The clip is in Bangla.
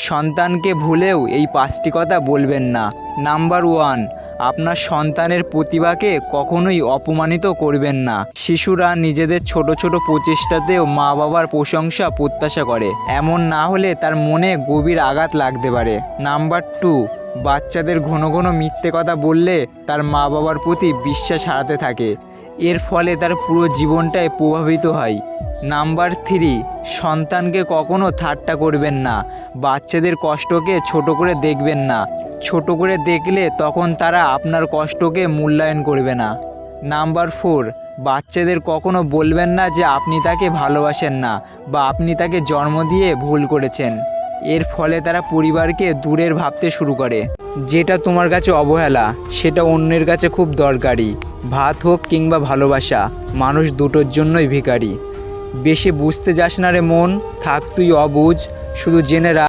সন্তানকে ভুলেও এই 5টি কথা বলবেন না। নাম্বার 1, আপনার সন্তানের প্রতিভাকে কখনোই অপমানিত করবেন না। শিশুরা নিজেদের ছোট ছোট প্রচেষ্টাতেও মা বাবার প্রশংসা প্রত্যাশা করে। এমন না হলে তার মনে গভীর আঘাত লাগতে পারে। নাম্বার 2, বাচ্চাদের ঘন ঘন মিথ্যে কথা বললে তার মা বাবার প্রতি বিশ্বাস হারাতে থাকে। এর ফলে তার পুরো জীবনটাই প্রভাবিত হয়। নাম্বার 3, সন্তানকে কখনো ঠাট্টা করবেন না। বাচ্চাদের কষ্টকে ছোট করে দেখবেন না। ছোট করে দেখলে তখন তারা আপনার কষ্টকে মূল্যায়ন করবে না। নাম্বার 4, বাচ্চাদের কখনো বলবেন না যে আপনি তাকে ভালোবাসেন না বা আপনি তাকে জন্ম দিয়ে ভুল করেছেন। এর ফলে তারা পরিবারকে দূরের ভাবতে শুরু করে। যেটা তোমার কাছে অবহেলা সেটা অন্যের কাছে খুব দরকারি। ভাত হোক কিংবা ভালোবাসা, মানুষ দুটোর জন্যই ভিখারি। বেশি বুঝতে যাস না রে মন, থাক তুই অবুঝ, শুধু জেনে রাখ